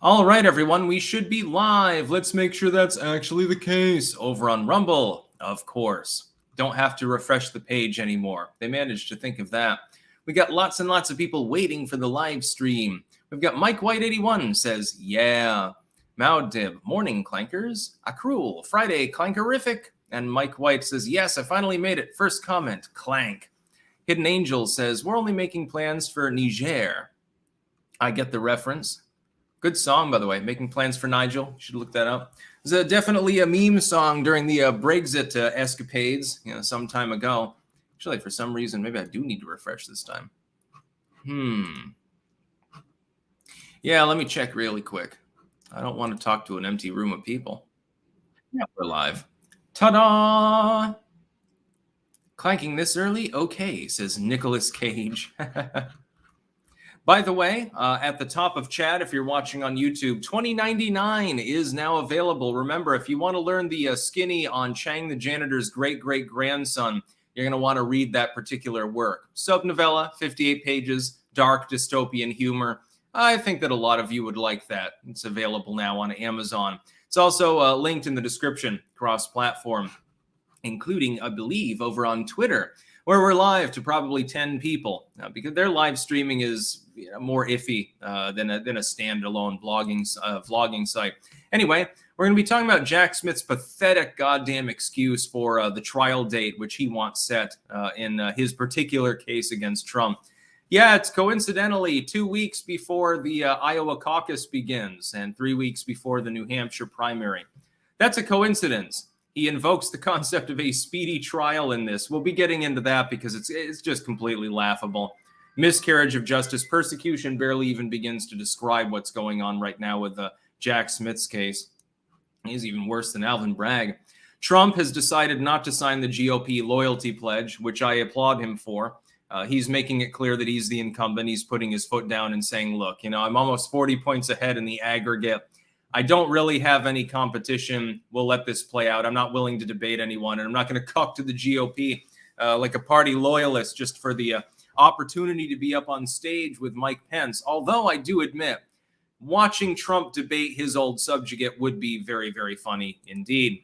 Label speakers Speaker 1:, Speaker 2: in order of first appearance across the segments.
Speaker 1: All right, everyone, we should be live. Let's make sure that's actually the case. Over on Rumble, of course. Don't have to refresh the page anymore. They managed to think of that. We got lots and lots of people waiting for the live stream. We've got Mike White81 says, yeah. Maudib, morning, clankers. Acrul, Friday, clankerific. And Mike White says, yes, I finally made it. First comment, clank. Hidden Angel says, we're only making plans for Niger. I get the reference. Good song, by the way. Making Plans for Nigel. You should look that up. It was definitely a meme song during the Brexit escapades, some time ago. Actually, for some reason, maybe I do need to refresh this time. Yeah, let me check really quick. I don't want to talk to an empty room of people. Yeah, we're live. Ta-da! Clanking this early? Okay, says Nicolas Cage. By the way, at the top of chat, if you're watching on YouTube, $20.99 is now available. Remember, if you want to learn the skinny on Chang the Janitor's great-great-grandson, you're going to want to read that particular work. Subnovella, 58 pages, dark dystopian humor. I think that a lot of you would like that. It's available now on Amazon. It's also linked in the description, cross-platform, including, I believe, over on Twitter, where we're live to probably 10 people, because their live streaming is more iffy than a standalone vlogging site. Anyway, we're going to be talking about Jack Smith's pathetic goddamn excuse for the trial date, which he wants set in his particular case against Trump. Yeah, it's coincidentally 2 weeks before the Iowa caucus begins and 3 weeks before the New Hampshire primary. That's a coincidence. He invokes the concept of a speedy trial in this. We'll be getting into that because it's just completely laughable. Miscarriage of justice, persecution barely even begins to describe what's going on right now with Jack Smith's case. He's even worse than Alvin Bragg. Trump has decided not to sign the GOP loyalty pledge, which I applaud him for. He's making it clear that he's the incumbent. He's putting his foot down and saying, look, I'm almost 40 points ahead in the aggregate. I don't really have any competition. We'll let this play out. I'm not willing to debate anyone, and I'm not going to cuck to the GOP like a party loyalist just for the opportunity to be up on stage with Mike Pence. Although I do admit, watching Trump debate his old subjugate would be very, very funny indeed.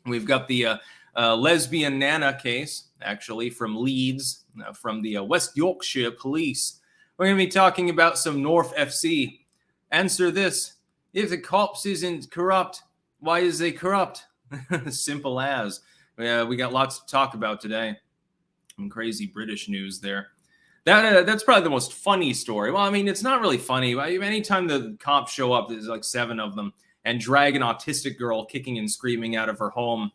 Speaker 1: We've got the lesbian Nana case, actually, from Leeds, from the West Yorkshire police. We're going to be talking about some North FC. Answer this. If the cops isn't corrupt, why is they corrupt? Simple as. We got lots to talk about today. Some crazy British news there. That's probably the most funny story. Well, I mean, it's not really funny. Anytime the cops show up, there's like 7 of them, and drag an autistic girl kicking and screaming out of her home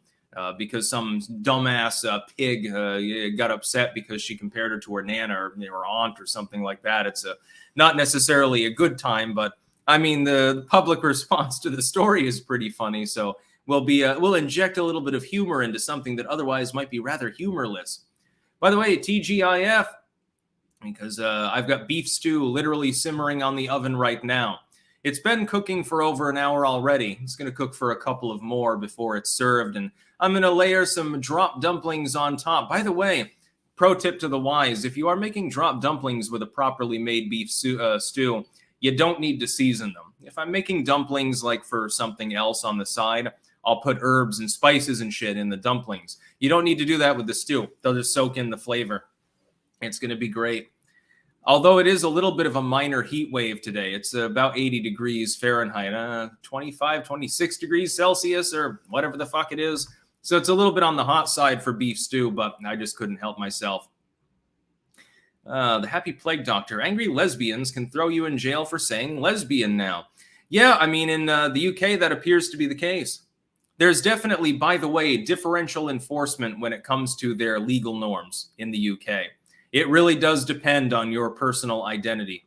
Speaker 1: because some dumbass pig got upset because she compared her to her nana or her aunt or something like that. It's not necessarily a good time, but I mean, the public response to the story is pretty funny, so we'll inject a little bit of humor into something that otherwise might be rather humorless. By the way, TGIF, because I've got beef stew literally simmering on the oven right now. It's been cooking for over an hour already. It's going to cook for a couple of more before it's served, and I'm going to layer some drop dumplings on top. By the way, pro tip to the wise, if you are making drop dumplings with a properly made beef stew, you don't need to season them. If I'm making dumplings like for something else on the side, I'll put herbs and spices and shit in the dumplings. You don't need to do that with the stew. They'll just soak in the flavor. It's going to be great. Although it is a little bit of a minor heat wave today. It's about 80 degrees Fahrenheit, 25, 26 degrees Celsius or whatever the fuck it is. So it's a little bit on the hot side for beef stew, but I just couldn't help myself. The Happy Plague Doctor. Angry lesbians can throw you in jail for saying lesbian now. Yeah, I mean, in the UK, that appears to be the case. There's definitely, by the way, differential enforcement when it comes to their legal norms in the UK. It really does depend on your personal identity.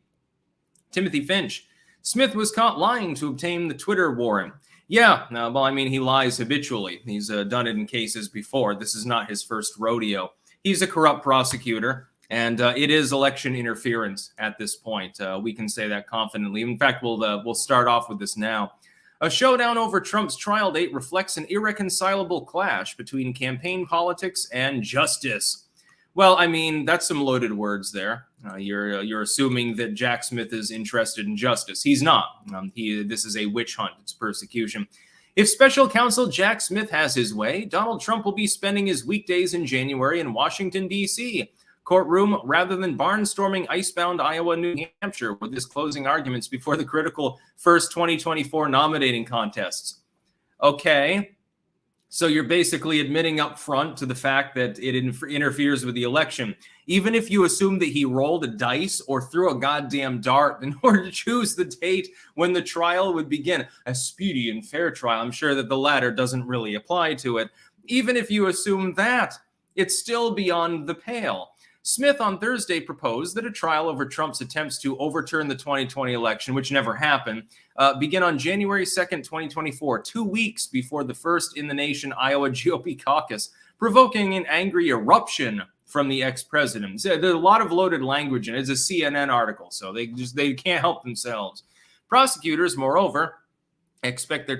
Speaker 1: Timothy Finch. Smith was caught lying to obtain the Twitter warrant. Yeah, well, I mean, he lies habitually. He's done it in cases before. This is not his first rodeo. He's a corrupt prosecutor. And it is election interference at this point. We can say that confidently. In fact, we'll start off with this now. A showdown over Trump's trial date reflects an irreconcilable clash between campaign politics and justice. Well, I mean, that's some loaded words there. You're assuming that Jack Smith is interested in justice. He's not. This is a witch hunt. It's persecution. If special counsel Jack Smith has his way, Donald Trump will be spending his weekdays in January in Washington, D.C. courtroom rather than barnstorming icebound Iowa, New Hampshire with his closing arguments before the critical first 2024 nominating contests. Okay. So you're basically admitting up front to the fact that it interferes with the election. Even if you assume that he rolled a dice or threw a goddamn dart in order to choose the date when the trial would begin, a speedy and fair trial, I'm sure that the latter doesn't really apply to it. Even if you assume that, it's still beyond the pale. Smith on Thursday proposed that a trial over Trump's attempts to overturn the 2020 election, which never happened, begin on January 2nd, 2024, 2 weeks before the first in the nation Iowa GOP caucus, provoking an angry eruption from the ex-president. There's a lot of loaded language, and it's a CNN article, so they can't help themselves. Prosecutors, moreover, expect their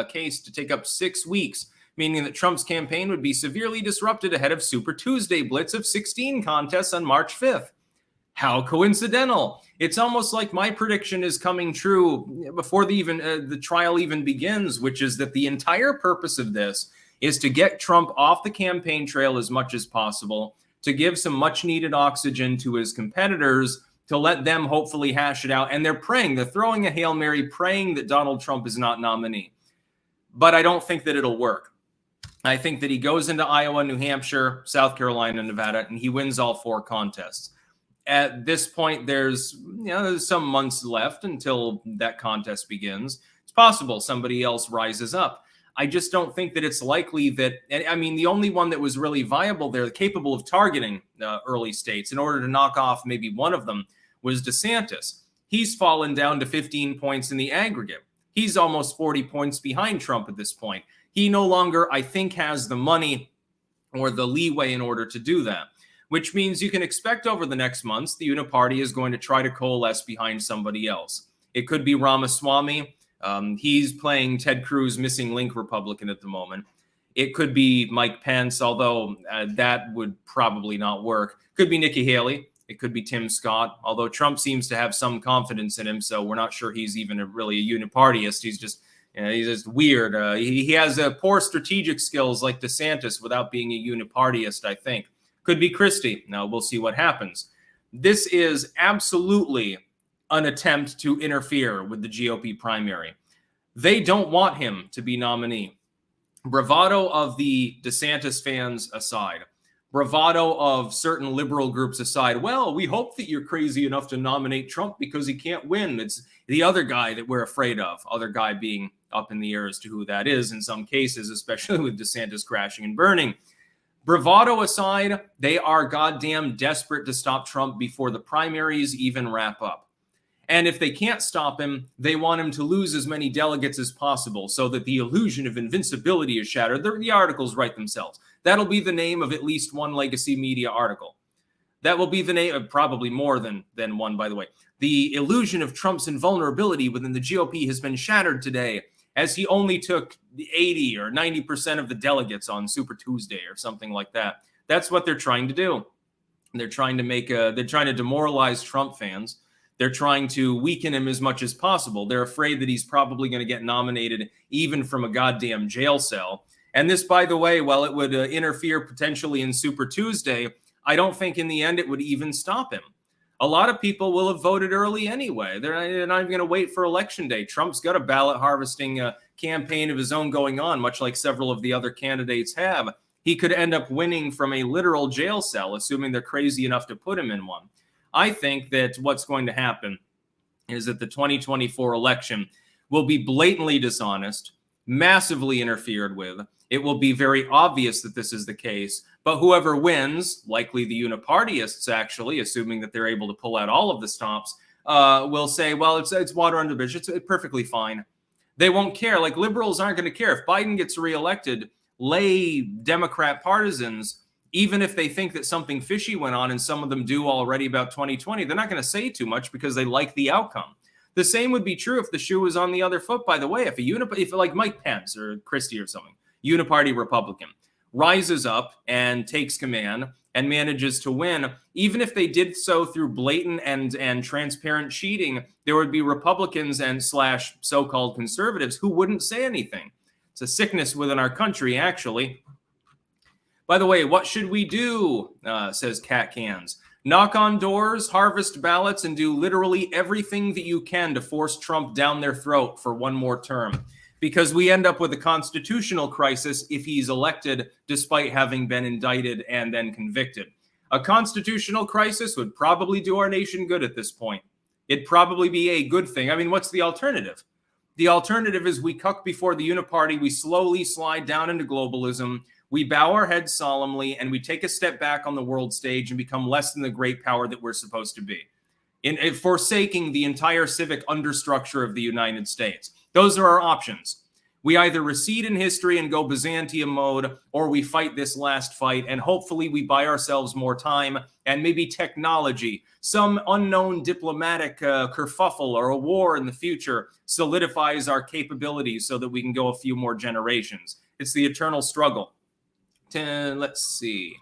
Speaker 1: case to take up 6 weeks, meaning that Trump's campaign would be severely disrupted ahead of Super Tuesday blitz of 16 contests on March 5th. How coincidental. It's almost like my prediction is coming true before the trial even begins, which is that the entire purpose of this is to get Trump off the campaign trail as much as possible, to give some much needed oxygen to his competitors, to let them hopefully hash it out. And they're throwing a Hail Mary, praying that Donald Trump is not nominee. But I don't think that it'll work. I think that he goes into Iowa, New Hampshire, South Carolina, Nevada, and he wins all 4 contests. At this point, there's some months left until that contest begins. It's possible somebody else rises up. I just don't think that it's likely that, I mean, the only one that was really viable there, capable of targeting early states in order to knock off maybe one of them, was DeSantis. He's fallen down to 15 points in the aggregate. He's almost 40 points behind Trump at this point. He no longer, I think, has the money or the leeway in order to do that, which means you can expect over the next months, the Uniparty is going to try to coalesce behind somebody else. It could be Ramaswamy. He's playing Ted Cruz missing link Republican at the moment. It could be Mike Pence, although that would probably not work. Could be Nikki Haley. It could be Tim Scott, although Trump seems to have some confidence in him, so we're not sure he's even really a unipartyist. He's just weird. He has poor strategic skills like DeSantis without being a unipartyist, I think. Could be Christie. Now, we'll see what happens. This is absolutely an attempt to interfere with the GOP primary. They don't want him to be nominee. Bravado of the DeSantis fans aside, bravado of certain liberal groups aside, well, we hope that you're crazy enough to nominate Trump because he can't win. It's the other guy that we're afraid of, other guy being up in the air as to who that is in some cases, especially with DeSantis crashing and burning. Bravado aside, they are goddamn desperate to stop Trump before the primaries even wrap up. And if they can't stop him, they want him to lose as many delegates as possible so that the illusion of invincibility is shattered. The articles write themselves. That'll be the name of at least one legacy media article. That will be the name of probably more than one, by the way. The illusion of Trump's invulnerability within the GOP has been shattered today, as he only took 80 or 90% of the delegates on Super Tuesday or something like that. That's what they're trying to do. They're trying to demoralize Trump fans. They're trying to weaken him as much as possible. They're afraid that he's probably going to get nominated even from a goddamn jail cell. And this, by the way, while it would interfere potentially in Super Tuesday, I don't think in the end it would even stop him. A lot of people will have voted early anyway. They're not even going to wait for Election Day. Trump's got a ballot harvesting campaign of his own going on, much like several of the other candidates have. He could end up winning from a literal jail cell, assuming they're crazy enough to put him in one. I think that what's going to happen is that the 2024 election will be blatantly dishonest, massively interfered with. It will be very obvious that this is the case, but whoever wins, likely the unipartyists actually, assuming that they're able to pull out all of the stops, will say, well, it's water under the bridge. It's perfectly fine. They won't care. Like, liberals aren't going to care. If Biden gets reelected, lay Democrat partisans, even if they think that something fishy went on, and some of them do already about 2020, they're not going to say too much because they like the outcome. The same would be true if the shoe was on the other foot, by the way. If like Mike Pence or Christie or something, uniparty Republican, rises up and takes command and manages to win, even if they did so through blatant and transparent cheating, there would be Republicans and slash so-called conservatives who wouldn't say anything. It's a sickness within our country, actually. By the way, what should we do? Says Cat Cans. Knock on doors, harvest ballots, and do literally everything that you can to force Trump down their throat for one more term. Because we end up with a constitutional crisis if he's elected, despite having been indicted and then convicted. A constitutional crisis would probably do our nation good at this point. It'd probably be a good thing. I mean, what's the alternative? The alternative is we cuck before the uniparty, we slowly slide down into globalism, we bow our heads solemnly, and we take a step back on the world stage and become less than the great power that we're supposed to be, in forsaking the entire civic understructure of the United States. Those are our options. We either recede in history and go Byzantium mode, or we fight this last fight, and hopefully we buy ourselves more time and maybe technology, some unknown diplomatic kerfuffle or a war in the future solidifies our capabilities so that we can go a few more generations. It's the eternal struggle. Let's see.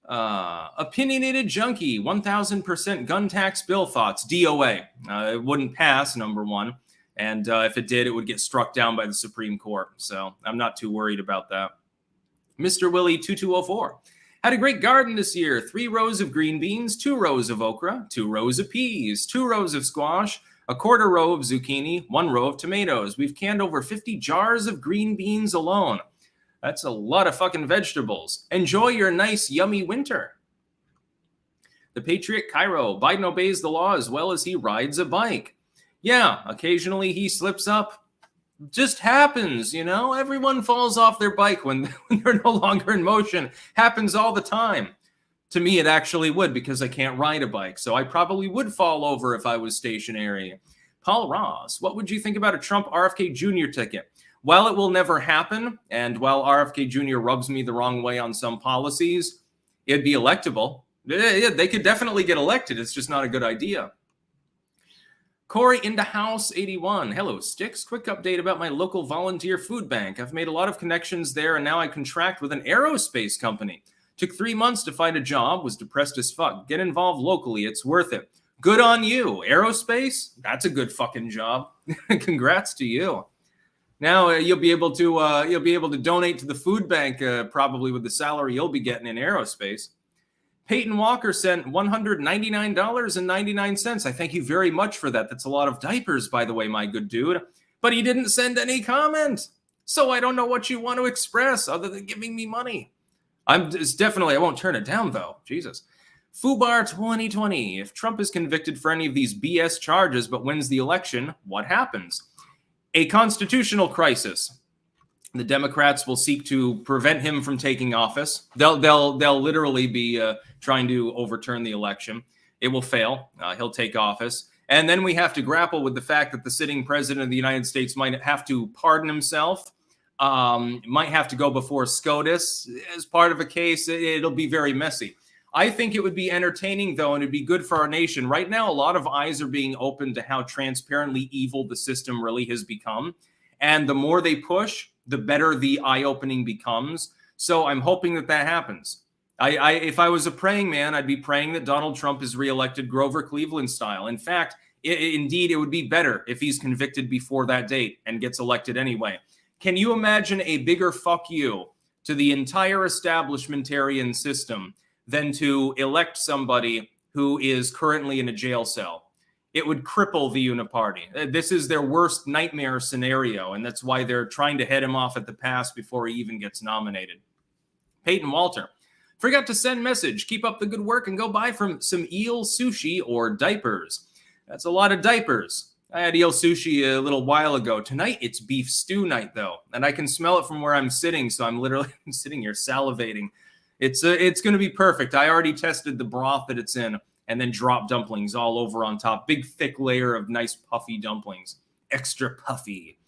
Speaker 1: Opinionated junkie, 1000% gun tax bill thoughts, DOA. It wouldn't pass, number one. And if it did, it would get struck down by the Supreme Court. So I'm not too worried about that. Mr. Willie 2204. Had a great garden this year. 3 rows of green beans, 2 rows of okra, 2 rows of peas, 2 rows of squash, a quarter row of zucchini, 1 row of tomatoes. We've canned over 50 jars of green beans alone. That's a lot of fucking vegetables. Enjoy your nice, yummy winter. The Patriot Cairo. Biden obeys the law as well as he rides a bike. Yeah, occasionally he slips up. Just happens, you know? Everyone falls off their bike when they're no longer in motion. Happens all the time. To me, it actually would, because I can't ride a bike. So I probably would fall over if I was stationary. Paul Ross, what would you think about a Trump RFK Jr. ticket? While it will never happen, and while RFK Jr. rubs me the wrong way on some policies, it'd be electable. Yeah, they could definitely get elected. It's just not a good idea. Corey in the house 81. Hello, Sticks. Quick update about my local volunteer food bank. I've made a lot of connections there, and now I contract with an aerospace company. Took 3 months to find a job, was depressed as fuck. Get involved locally. It's worth it. Good on you. Aerospace? That's a good fucking job. Congrats to you. Now you'll be able to donate to the food bank probably with the salary you'll be getting in aerospace. Peyton Walker sent $199.99. I thank you very much for that. That's a lot of diapers, by the way, my good dude. But he didn't send any comment. So I don't know what you want to express other than giving me money. I won't turn it down, though. Jesus. Fubar 2020. If Trump is convicted for any of these BS charges but wins the election, what happens? A constitutional crisis. The Democrats will seek to prevent him from taking office. They'll literally be trying to overturn the election. It will fail. He'll take office. And then we have to grapple with the fact that the sitting president of the United States might have to pardon himself, might have to go before SCOTUS as part of a case. It'll be very messy. I think it would be entertaining, though, and it'd be good for our nation. Right now, a lot of eyes are being opened to how transparently evil the system really has become. And the more they push, the better the eye-opening becomes. So I'm hoping that happens. If I was a praying man, I'd be praying that Donald Trump is reelected Grover Cleveland style. In fact, indeed, it would be better if he's convicted before that date and gets elected anyway. Can you imagine a bigger fuck you to the entire establishmentarian system than to elect somebody who is currently in a jail cell? It would cripple the uniparty. This is their worst nightmare scenario, and that's why they're trying to head him off at the pass before he even gets nominated. Peyton Walter. Forgot to send message. Keep up the good work and go buy some eel sushi or diapers. That's a lot of diapers. I had eel sushi a little while ago. Tonight, it's beef stew night, though, and I can smell it from where I'm sitting, so I'm literally sitting here salivating. It's going to be perfect. I already tested the broth that it's in, and then drop dumplings all over on top. Big, thick layer of nice, puffy dumplings. Extra puffy.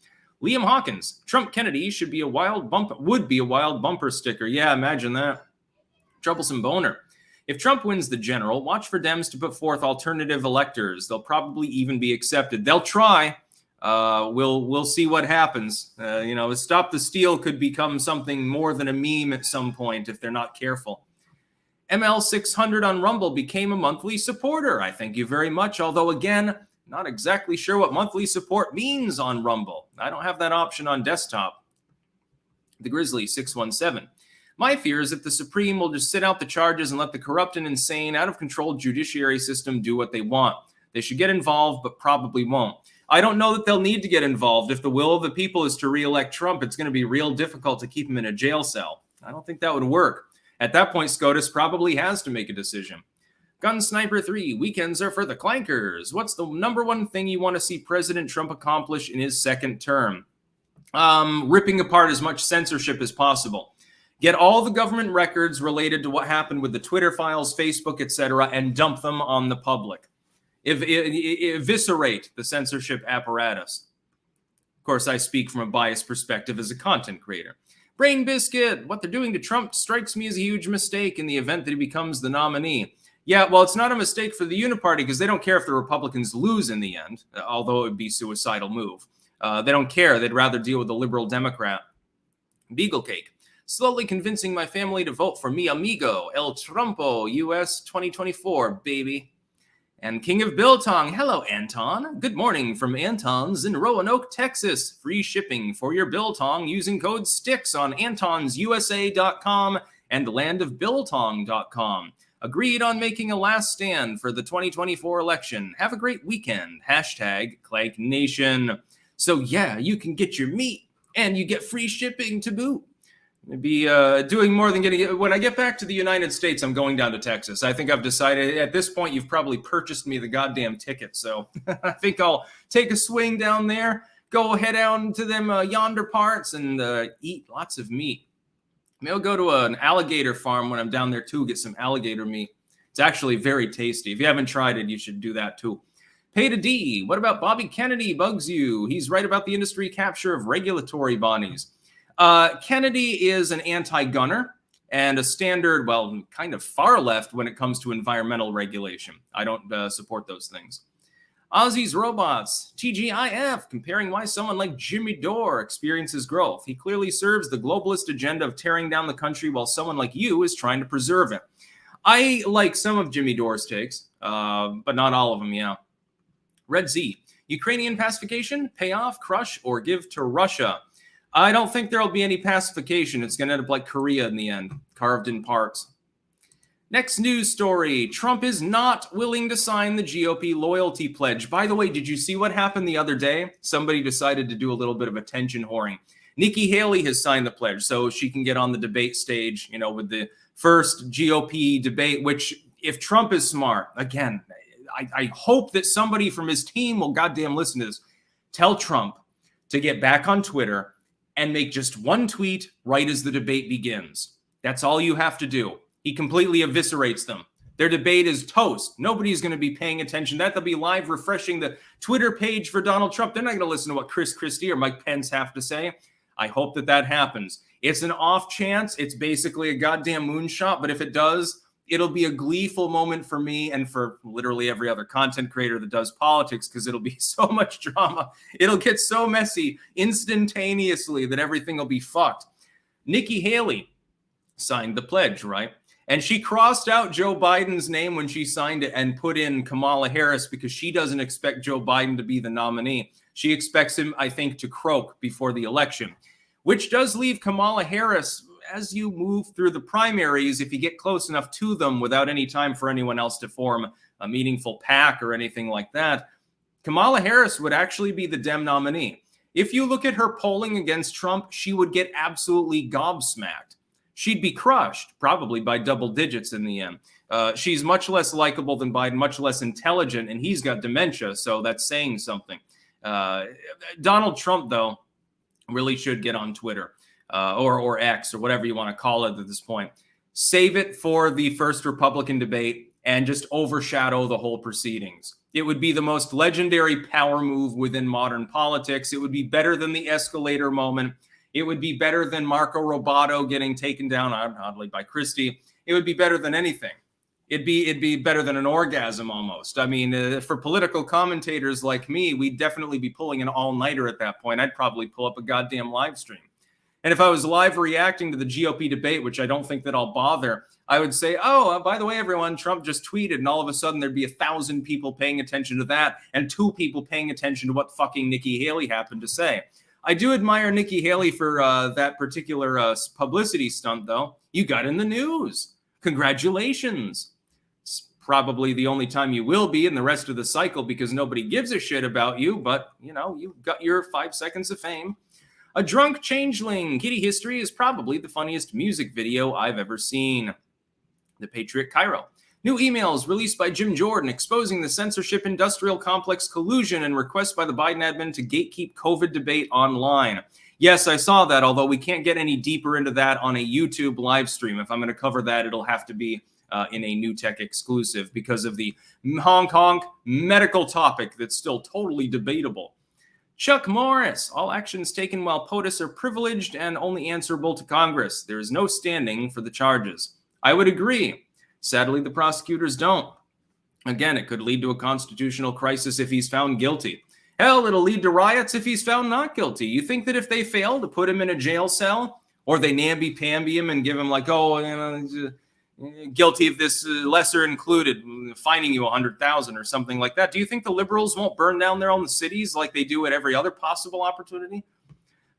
Speaker 1: Liam Hawkins. Trump Kennedy would be a wild bumper sticker. Yeah, imagine that. Troublesome Boner. If Trump wins the general, watch for Dems to put forth alternative electors. They'll probably even be accepted. They'll try. We'll see what happens. Stop the steal could become something more than a meme at some point if they're not careful. ML600 on Rumble became a monthly supporter. I thank you very much, although again, not exactly sure what monthly support means on Rumble. I don't have that option on desktop. The Grizzly 617. My fear is that the Supreme will just sit out the charges and let the corrupt and insane, out-of-control judiciary system do what they want. They should get involved, but probably won't. I don't know that they'll need to get involved. If the will of the people is to re-elect Trump, it's going to be real difficult to keep him in a jail cell. I don't think that would work. At that point, SCOTUS probably has to make a decision. Gun Sniper 3, weekends are for the clankers. What's the number one thing you want to see President Trump accomplish in his second term? Ripping apart as much censorship as possible. Get all the government records related to what happened with the Twitter files, Facebook, etc., and dump them on the public. Eviscerate the censorship apparatus. Of course, I speak from a biased perspective as a content creator. Brain Biscuit, what they're doing to Trump strikes me as a huge mistake in the event that he becomes the nominee. Yeah, well, it's not a mistake for the Uniparty because they don't care if the Republicans lose in the end, although it would be a suicidal move. They don't care. They'd rather deal with a liberal Democrat. Beagle Cake. Slowly convincing my family to vote for mi amigo, El Trumpo, US 2024, baby. And King of Biltong, hello, Anton. Good morning from Anton's in Roanoke, Texas. Free shipping for your Biltong using code STICKS on antonsusa.com and landofbiltong.com. Agreed on making a last stand for the 2024 election. Have a great weekend. Hashtag Clank Nation. So yeah, you can get your meat and you get free shipping to boot. Be doing more than getting it. When I get back to the United States, I'm going down to Texas. I think I've decided at this point, you've probably purchased me the goddamn ticket. So I think I'll take a swing down there, go head down to them yonder parts and eat lots of meat. Maybe I'll go to an alligator farm when I'm down there too, get some alligator meat. It's actually very tasty. If you haven't tried it, you should do that too. Pay to D. What about Bobby Kennedy bugs you? He's right about the industry capture of regulatory bodies. Kennedy is an anti-gunner and a standard, well, kind of far left when it comes to environmental regulation. I don't support those things. Ozzy's Robots, TGIF, comparing why someone like Jimmy Dore experiences growth. He clearly serves the globalist agenda of tearing down the country while someone like you is trying to preserve it. I like some of Jimmy Dore's takes, but not all of them, yeah. Red Z, Ukrainian pacification, pay off, crush, or give to Russia. I don't think there'll be any pacification. It's going to end up like Korea in the end, carved in parts. Next news story. Trump is not willing to sign the GOP loyalty pledge. By the way, did you see what happened the other day? Somebody decided to do a little bit of attention whoring. Nikki Haley has signed the pledge so she can get on the debate stage, you know, with the first GOP debate, which if Trump is smart, again, I hope that somebody from his team will goddamn listen to this. Tell Trump to get back on Twitter and make just one tweet right as the debate begins. That's all you have to do. He completely eviscerates them. Their debate is toast. Nobody's going to be paying attention. They'll be live refreshing the Twitter page for Donald Trump. They're not going to listen to what Chris Christie or Mike Pence have to say. I hope that that happens. It's an off chance. It's basically a goddamn moonshot. But if it does, it'll be a gleeful moment for me and for literally every other content creator that does politics because it'll be so much drama. It'll get so messy instantaneously that everything will be fucked. Nikki Haley signed the pledge, right? And she crossed out Joe Biden's name when she signed it and put in Kamala Harris because she doesn't expect Joe Biden to be the nominee. She expects him, I think, to croak before the election, which does leave Kamala Harris as you move through the primaries, if you get close enough to them without any time for anyone else to form a meaningful pack or anything like that, Kamala Harris would actually be the Dem nominee. If you look at her polling against Trump, she would get absolutely gobsmacked. She'd be crushed, probably by double digits in the end. She's much less likable than Biden, much less intelligent, and he's got dementia, so that's saying something. Donald Trump, though, really should get on Twitter. Or X or whatever you want to call it at this point. Save it for the first Republican debate and just overshadow the whole proceedings. It would be the most legendary power move within modern politics. It would be better than the escalator moment. It would be better than Marco Robato getting taken down, oddly, by Christie. It would be better than anything. It'd be better than an orgasm almost. I mean, for political commentators like me, we'd definitely be pulling an all-nighter at that point. I'd probably pull up a goddamn live stream. And if I was live reacting to the GOP debate, which I don't think that I'll bother, I would say, oh, by the way, everyone, Trump just tweeted, and all of a sudden there'd be 1,000 people paying attention to that and 2 people paying attention to what fucking Nikki Haley happened to say. I do admire Nikki Haley for that particular publicity stunt, though. You got in the news. Congratulations. It's probably the only time you will be in the rest of the cycle because nobody gives a shit about you, but, you know, you got your 5 seconds of fame. A drunk changeling. Kitty History is probably the funniest music video I've ever seen. The Patriot Cairo. New emails released by Jim Jordan exposing the censorship industrial complex collusion and request by the Biden admin to gatekeep COVID debate online. Yes, I saw that, although we can't get any deeper into that on a YouTube live stream. If I'm going to cover that, it'll have to be in a New Tech exclusive because of the honk medical topic that's still totally debatable. Chuck Morris, all actions taken while POTUS are privileged and only answerable to Congress. There is no standing for the charges. I would agree. Sadly, the prosecutors don't. Again, it could lead to a constitutional crisis if he's found guilty. Hell, it'll lead to riots if he's found not guilty. You think that if they fail to put him in a jail cell, or they namby-pamby him and give him like, oh, you know, guilty of this lesser included, fining you $100,000 or something like that. Do you think the liberals won't burn down their own cities like they do at every other possible opportunity?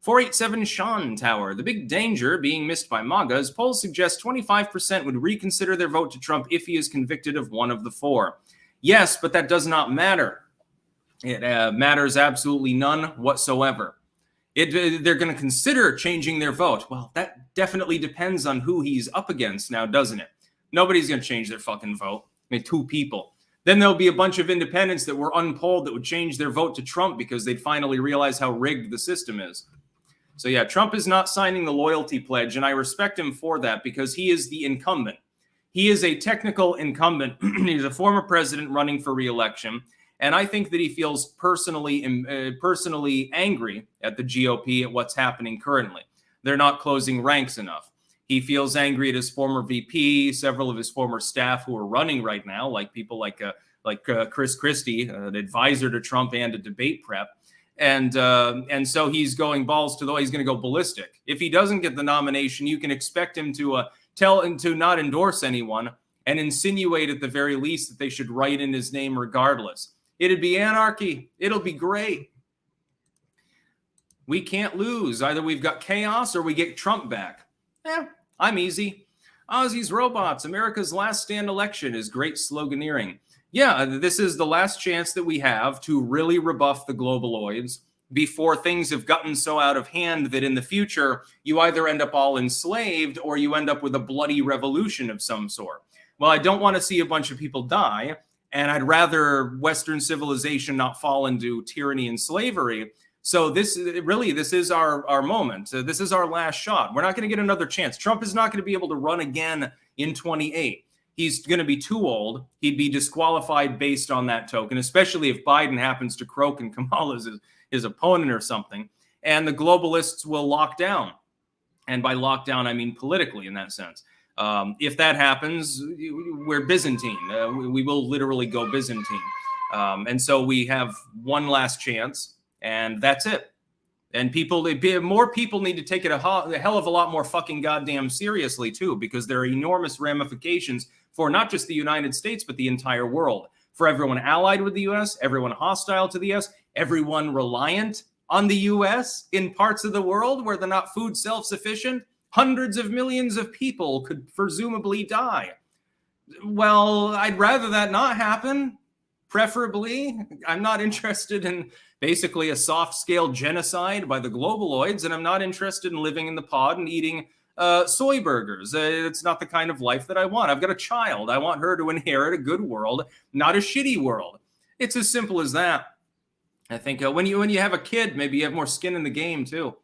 Speaker 1: 487 Sean Tower. The big danger being missed by MAGA is polls suggest 25% would reconsider their vote to Trump if he is convicted of one of the 4. Yes, but that does not matter. It matters absolutely none whatsoever. They're going to consider changing their vote. Well, that definitely depends on who he's up against now, doesn't it? Nobody's going to change their fucking vote. I mean, 2 people. Then there'll be a bunch of independents that were unpolled that would change their vote to Trump because they'd finally realize how rigged the system is. So yeah, Trump is not signing the loyalty pledge, and I respect him for that because he is the incumbent. He is a technical incumbent. He's a former president running for re-election. And I think that he feels personally angry at the GOP at what's happening currently. They're not closing ranks enough. He feels angry at his former VP, several of his former staff who are running right now, like people like Chris Christie, an advisor to Trump and a debate prep. And so he's going balls to the wall. He's going to go ballistic. If he doesn't get the nomination, you can expect him to tell him to not endorse anyone and insinuate at the very least that they should write in his name regardless. It'd be anarchy. It'll be great. We can't lose. Either we've got chaos or we get Trump back. I'm easy. Ozzy's Robots, America's Last Stand election is great sloganeering. Yeah, this is the last chance that we have to really rebuff the globaloids before things have gotten so out of hand that in the future, you either end up all enslaved or you end up with a bloody revolution of some sort. Well, I don't want to see a bunch of people die. And I'd rather Western civilization not fall into tyranny and slavery. So this is our moment. This is our last shot. We're not going to get another chance. Trump is not going to be able to run again in 28. He's going to be too old. He'd be disqualified based on that token, especially if Biden happens to croak and Kamala is his opponent or something. And the globalists will lock down. And by lockdown, I mean politically in that sense. If that happens, we're Byzantine. We will literally go Byzantine. And so we have one last chance, and that's it. And more people need to take it a hell of a lot more fucking goddamn seriously, too, because there are enormous ramifications for not just the United States, but the entire world. For everyone allied with the U.S., everyone hostile to the U.S., everyone reliant on the U.S. in parts of the world where they're not food self-sufficient. Hundreds of millions of people could presumably die. Well, I'd rather that not happen, preferably. I'm not interested in basically a soft-scale genocide by the globaloids, and I'm not interested in living in the pod and eating soy burgers. It's not the kind of life that I want. I've got a child. I want her to inherit a good world, not a shitty world. It's as simple as that. I think when you have a kid, maybe you have more skin in the game, too.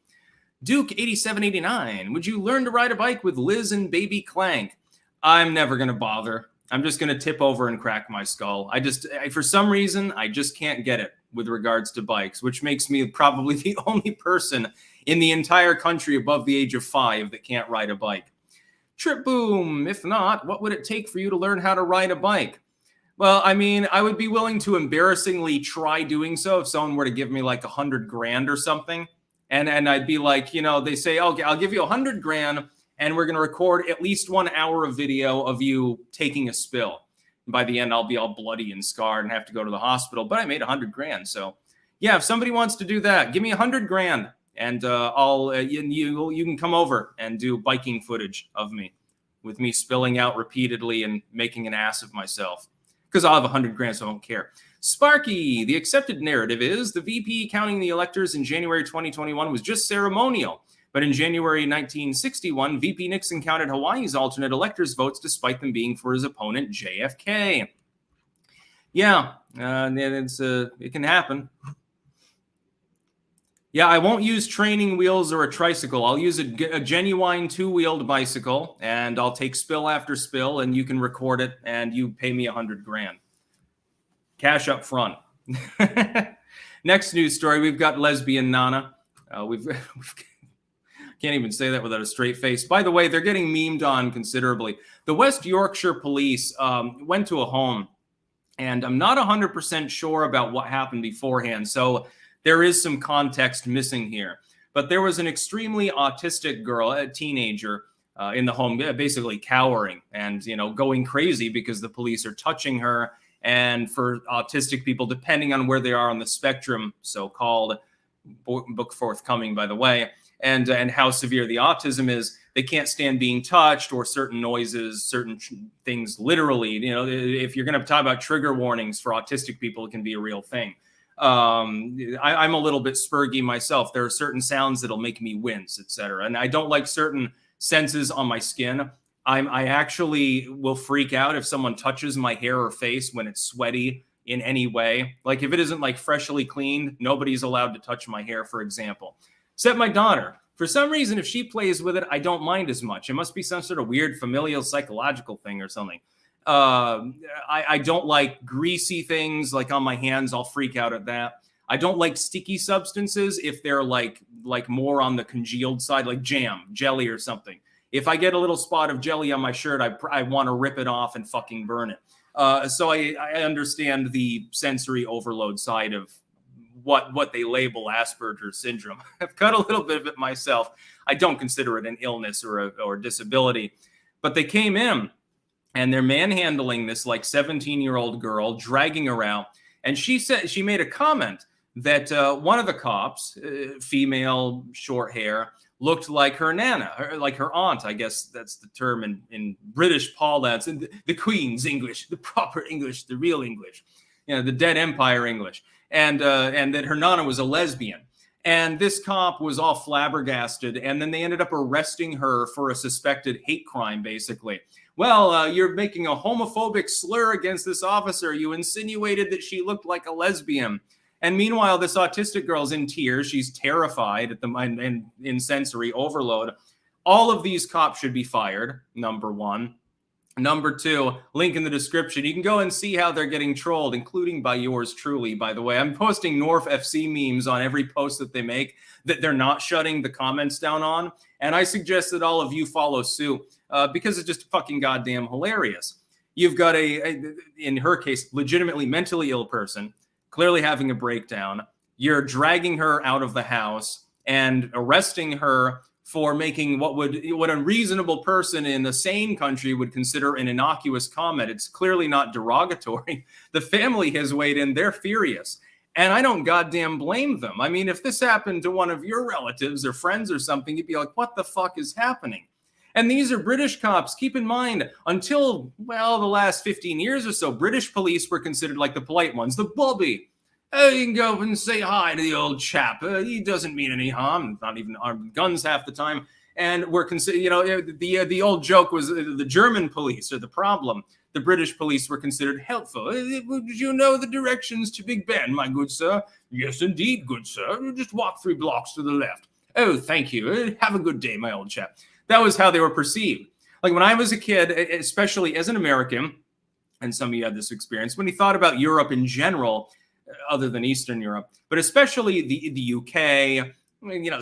Speaker 1: Duke 8789, would you learn to ride a bike with Liz and baby Clank? I'm never going to bother. I'm just going to tip over and crack my skull. For some reason, I just can't get it with regards to bikes, which makes me probably the only person in the entire country above the age of 5 that can't ride a bike. Trip Boom, if not, what would it take for you to learn how to ride a bike? Well, I mean, I would be willing to embarrassingly try doing so if someone were to give me like $100,000 or something. And I'd be like, they say, okay, I'll give you 100 grand and we're going to record at least 1 hour of video of you taking a spill. And by the end, I'll be all bloody and scarred and have to go to the hospital. But I made 100 grand. So yeah, if somebody wants to do that, give me 100 grand and you can come over and do biking footage of me with me spilling out repeatedly and making an ass of myself. Because I'll have 100 grand, so I don't care. Sparky, the accepted narrative is the VP counting the electors in January 2021 was just ceremonial. But in January 1961, VP Nixon counted Hawaii's alternate electors' votes despite them being for his opponent, JFK. Yeah, it can happen. Yeah, I won't use training wheels or a tricycle. I'll use a genuine 2-wheeled bicycle, and I'll take spill after spill, and you can record it, and you pay me 100 grand. Cash up front. Next news story, we've got lesbian Nana. We've can't even say that without a straight face. By the way, they're getting memed on considerably. The West Yorkshire police went to a home, and I'm not 100% sure about what happened beforehand, so there is some context missing here. But there was an extremely autistic girl, a teenager, in the home, basically cowering and, going crazy because the police are touching her. And for autistic people, depending on where they are on the spectrum, so-called, book forthcoming, by the way, and how severe the autism is, they can't stand being touched or certain noises, certain things, literally. If you're going to talk about trigger warnings for autistic people, it can be a real thing. I'm a little bit spurgy myself. There are certain sounds that'll make me wince, etc. And I don't like certain senses on my skin. I actually will freak out if someone touches my hair or face when it's sweaty in any way. Like if it isn't like freshly cleaned, nobody's allowed to touch my hair, for example. Except my daughter. For some reason, if she plays with it, I don't mind as much. It must be some sort of weird familial psychological thing or something. I don't like greasy things like on my hands. I'll freak out at that. I don't like sticky substances if they're like more on the congealed side, like jam, jelly or something. If I get a little spot of jelly on my shirt, I want to rip it off and fucking burn it. So I understand the sensory overload side of what they label Asperger's syndrome. I've got a little bit of it myself. I don't consider it an illness or disability, but they came in and they're manhandling this like 17-year-old girl, dragging her out. And she said, she made a comment that one of the cops, female, short hair, looked like her nana, like her aunt. I guess that's the term in British parlance, in the Queen's English, the proper English, the real English, the dead empire English. And that her nana was a lesbian. And this cop was all flabbergasted. And then they ended up arresting her for a suspected hate crime, basically. Well, you're making a homophobic slur against this officer. You insinuated that she looked like a lesbian. And meanwhile, this autistic girl's in tears. She's terrified at and in sensory overload. All of these cops should be fired, number one. Number two, link in the description. You can go and see how they're getting trolled, including by yours truly, by the way. I'm posting North FC memes on every post that they make that they're not shutting the comments down on. And I suggest that all of you follow suit because it's just fucking goddamn hilarious. You've got in her case, legitimately mentally ill person, clearly having a breakdown. You're dragging her out of the house and arresting her for making what a reasonable person in a sane country would consider an innocuous comment. It's clearly not derogatory. The family has weighed in. They're furious. And I don't goddamn blame them. I mean, if this happened to one of your relatives or friends or something, you'd be like, what the fuck is happening? And these are British cops. Keep in mind, until, well, the last 15 years or so, British police were considered like the polite ones, the bobby. Oh, you can go and say hi to the old chap. He doesn't mean any harm, not even armed guns half the time. And we're considered, the old joke was the German police are the problem. The British police were considered helpful. Did you know the directions to Big Ben, my good sir? Yes, indeed, good sir. Just walk 3 blocks to the left. Oh, thank you. Have a good day, my old chap. That was how they were perceived. Like when I was a kid, especially as an American, and some of you had this experience, when you thought about Europe in general, other than Eastern Europe, but especially the UK,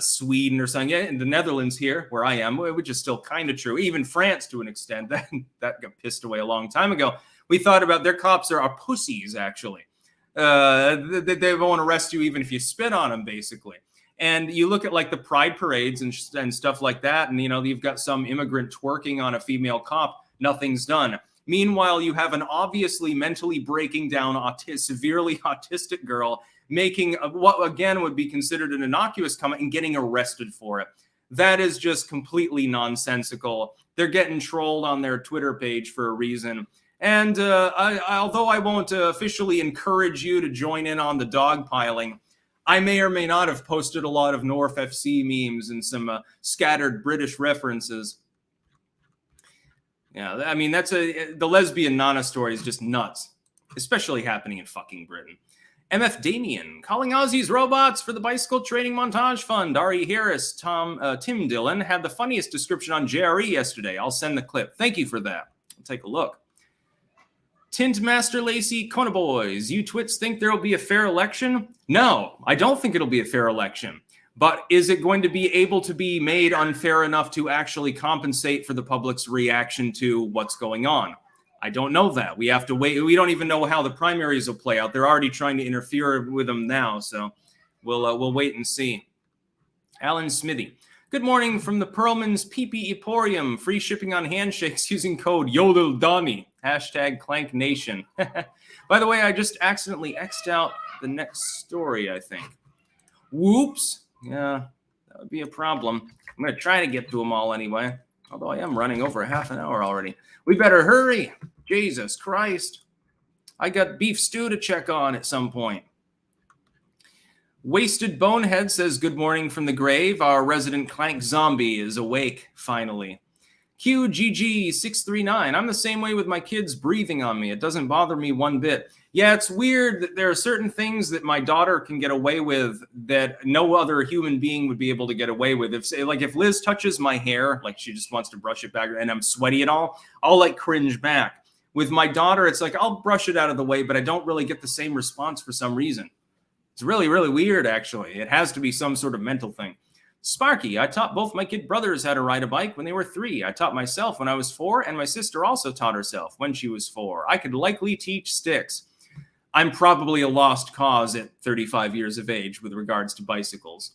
Speaker 1: Sweden or something, in the Netherlands here, where I am, which is still kind of true, even France to an extent, that got pissed away a long time ago. We thought about their cops are pussies, actually. They won't arrest you even if you spit on them, basically. And you look at like the pride parades and stuff like that, and you've got some immigrant twerking on a female cop, nothing's done. Meanwhile, you have an obviously mentally breaking down, severely autistic girl making what again would be considered an innocuous comment and getting arrested for it. That is just completely nonsensical. They're getting trolled on their Twitter page for a reason. And although I won't officially encourage you to join in on the dogpiling, I may or may not have posted a lot of North FC memes and some scattered British references. Yeah, I mean, the lesbian Nana story is just nuts, especially happening in fucking Britain. MF Damien, calling Aussies robots for the bicycle training montage fund. Ari Harris, Tim Dillon had the funniest description on JRE yesterday. I'll send the clip. Thank you for that. I'll take a look. Tint Master Lacey, Kona Boys, you twits think there will be a fair election? No, I don't think it'll be a fair election. But is it going to be able to be made unfair enough to actually compensate for the public's reaction to what's going on? I don't know that. We have to wait. We don't even know how the primaries will play out. They're already trying to interfere with them now, so we'll wait and see. Alan Smithy. Good morning from the Perlman's PP Emporium. Free shipping on handshakes using code YODELDONNY. Hashtag Clank Nation. By the way, I just accidentally X'd out the next story, I think. Whoops. Yeah, that would be a problem. I'm going to try to get to them all anyway. Although I am running over half an hour already. We better hurry. Jesus Christ. I got beef stew to check on at some point. Wasted Bonehead says, good morning from the grave. Our resident Clank zombie is awake, finally. QGG639. I'm the same way with my kids breathing on me. It doesn't bother me one bit. Yeah, it's weird that there are certain things that my daughter can get away with that no other human being would be able to get away with. If Liz touches my hair, like she just wants to brush it back and I'm sweaty and all, I'll like cringe back. With my daughter, it's like I'll brush it out of the way, but I don't really get the same response for some reason. It's really, really weird, actually. It has to be some sort of mental thing. Sparky, I taught both my kid brothers how to ride a bike when they were 3. I taught myself when I was 4, and my sister also taught herself when she was 4. I could likely teach sticks. I'm probably a lost cause at 35 years of age with regards to bicycles.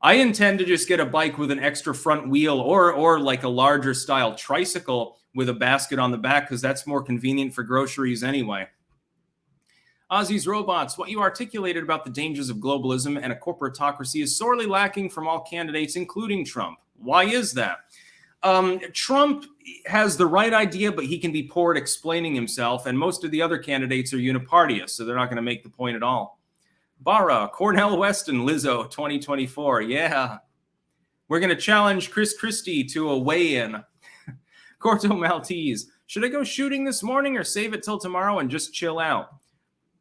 Speaker 1: I intend to just get a bike with an extra front wheel or like a larger style tricycle with a basket on the back because that's more convenient for groceries anyway. Aussie's Robots, what you articulated about the dangers of globalism and a corporatocracy is sorely lacking from all candidates, including Trump. Why is that? Trump has the right idea, but he can be poor at explaining himself, and most of the other candidates are unipartists, so they're not going to make the point at all. Barra, Cornel West and Lizzo 2024. Yeah. We're going to challenge Chris Christie to a weigh-in. Corto Maltese, should I go shooting this morning or save it till tomorrow and just chill out?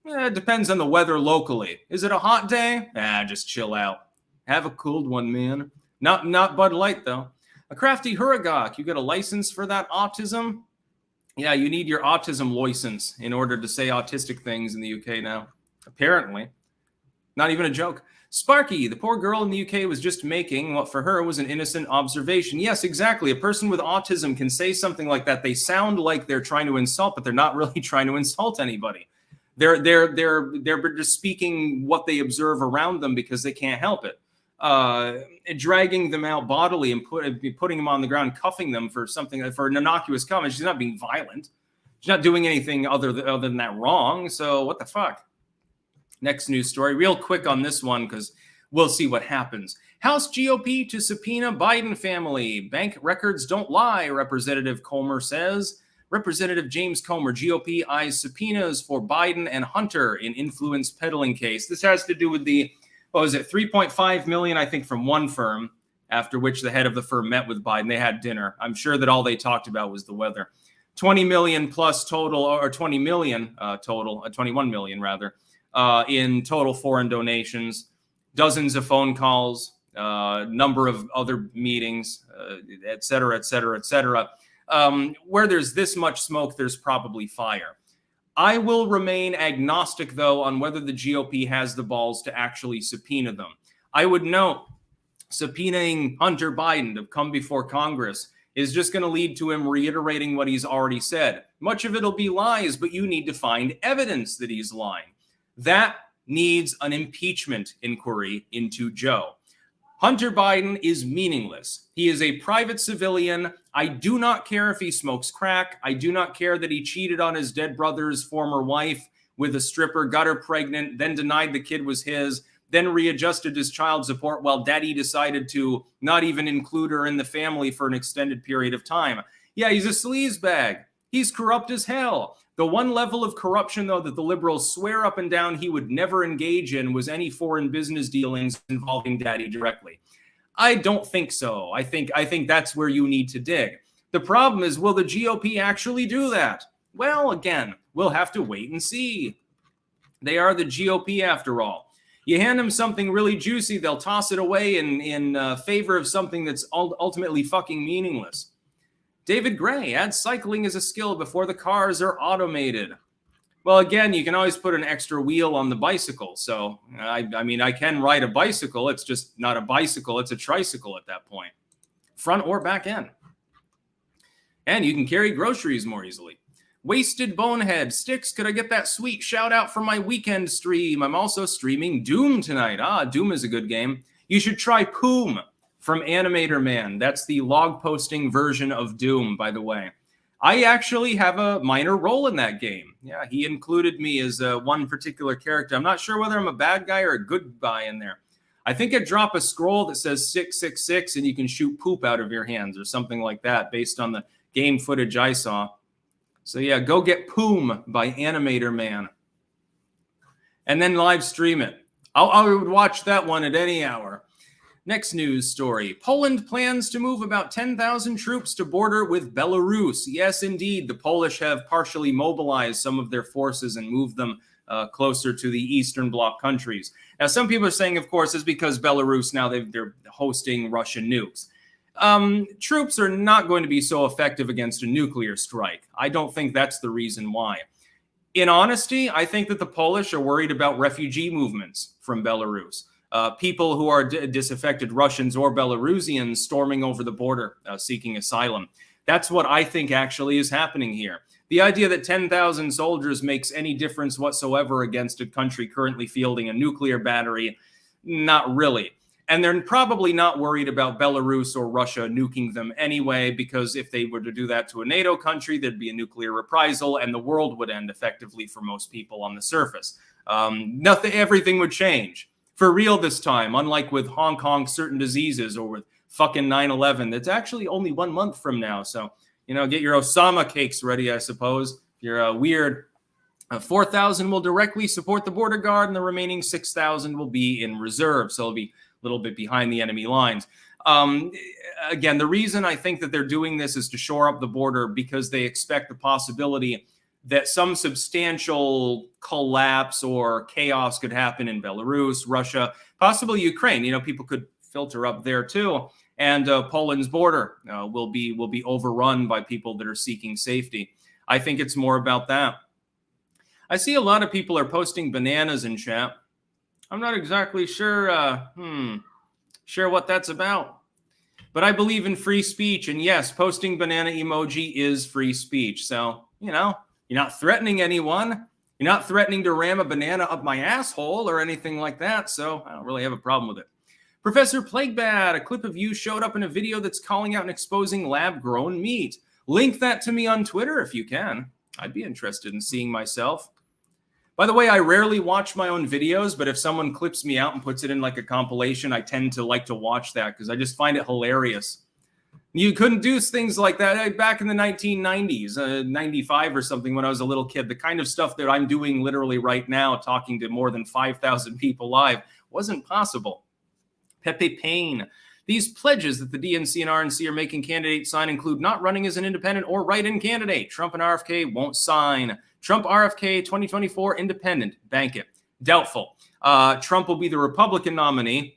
Speaker 1: It depends on the weather locally. Is it a hot day? Just chill out. Have a cold one, man. Not Bud Light, though. A crafty Huragok, you get a license for that autism? Yeah, you need your autism license in order to say autistic things in the UK now. Apparently. Not even a joke. Sparky, the poor girl in the UK was just making what for her was an innocent observation. Yes, exactly. A person with autism can say something like that. They sound like they're trying to insult, but they're not really trying to insult anybody. They're just speaking what they observe around them because they can't help it. Dragging them out bodily and putting them on the ground, cuffing them for something, for an innocuous comment. She's not being violent. She's not doing anything other than that wrong. So what the fuck? Next news story, real quick on this one because we'll see what happens. House GOP to subpoena Biden family. Bank records don't lie, Representative Comer says. Representative James Comer, GOP, eyes subpoenas for Biden and Hunter in influence peddling case. This has to do with the, what was it, $3.5 million, I think, from one firm, after which the head of the firm met with Biden. They had dinner. I'm sure that all they talked about was the weather. 20 million plus total, or 20 million total, 21 million rather, in total foreign donations, dozens of phone calls, number of other meetings, et cetera, et cetera, et cetera. Where there's this much smoke, there's probably fire. I will remain agnostic, though, on whether the GOP has the balls to actually subpoena them. I would note subpoenaing Hunter Biden to come before Congress is just going to lead to him reiterating what he's already said. Much of it'll be lies, but you need to find evidence that he's lying. That needs an impeachment inquiry into Joe. Hunter Biden is meaningless. He is a private civilian. I do not care if he smokes crack. I do not care that he cheated on his dead brother's former wife with a stripper, got her pregnant, then denied the kid was his, then readjusted his child support while daddy decided to not even include her in the family for an extended period of time. Yeah, he's a sleazebag. He's corrupt as hell. The one level of corruption, though, that the liberals swear up and down he would never engage in was any foreign business dealings involving daddy directly. I don't think so. I think that's where you need to dig. The problem is, will the GOP actually do that? Well, again, we'll have to wait and see. They are the GOP after all. You hand them something really juicy, they'll toss it away in favor of something that's ultimately fucking meaningless. David Gray, add cycling as a skill before the cars are automated. Well, again, you can always put an extra wheel on the bicycle. So, I mean, I can ride a bicycle. It's just not a bicycle. It's a tricycle at that point. Front or back end. And you can carry groceries more easily. Wasted Bonehead. Sticks, could I get that sweet shout out for my weekend stream? I'm also streaming Doom tonight. Doom is a good game. You should try Poom from Animator Man. That's the log posting version of Doom, by the way. I actually have a minor role in that game. Yeah, he included me as one particular character. I'm not sure whether I'm a bad guy or a good guy in there. I think I drop a scroll that says 666 and you can shoot poop out of your hands or something like that based on the game footage I saw. So yeah, go get Poom by Animator Man. And then live stream it. I would watch that one at any hour. Next news story. Poland plans to move about 10,000 troops to border with Belarus. Yes, indeed. The Polish have partially mobilized some of their forces and moved them closer to the Eastern Bloc countries. Now, some people are saying, of course, it's because Belarus now they're hosting Russian nukes. Troops are not going to be so effective against a nuclear strike. I don't think that's the reason why. In honesty, I think that the Polish are worried about refugee movements from Belarus. People who are disaffected Russians or Belarusians storming over the border seeking asylum. That's what I think actually is happening here. The idea that 10,000 soldiers makes any difference whatsoever against a country currently fielding a nuclear battery, not really. And they're probably not worried about Belarus or Russia nuking them anyway, because if they were to do that to a NATO country, there'd be a nuclear reprisal and the world would end effectively for most people on the surface. Everything would change. For real this time, unlike with Hong Kong certain diseases or with fucking 9/11, that's actually only 1 month from now. So, get your Osama cakes ready, I suppose. If you're weird. 4,000 will directly support the border guard and the remaining 6,000 will be in reserve. So it'll be a little bit behind the enemy lines. Again, the reason I think that they're doing this is to shore up the border because they expect the possibility that some substantial collapse or chaos could happen in Belarus, Russia, possibly Ukraine. People could filter up there too. And Poland's border will be overrun by people that are seeking safety. I think it's more about that. I see a lot of people are posting bananas in chat. I'm not exactly sure what that's about. But I believe in free speech. And yes, posting banana emoji is free speech. So, you're not threatening anyone. You're not threatening to ram a banana up my asshole or anything like that. So I don't really have a problem with it. Professor Plaguebad, a clip of you showed up in a video that's calling out and exposing lab-grown meat. Link that to me on Twitter if you can. I'd be interested in seeing myself. By the way, I rarely watch my own videos, but if someone clips me out and puts it in like a compilation, I tend to like to watch that because I just find it hilarious. You couldn't do things like that back in the 1990s, 95 or something when I was a little kid. The kind of stuff that I'm doing literally right now, talking to more than 5,000 people live, wasn't possible. Pepe Payne. These pledges that the DNC and RNC are making candidates sign include not running as an independent or write-in candidate. Trump and RFK won't sign. Trump RFK 2024 independent. Bank it. Doubtful. Trump will be the Republican nominee.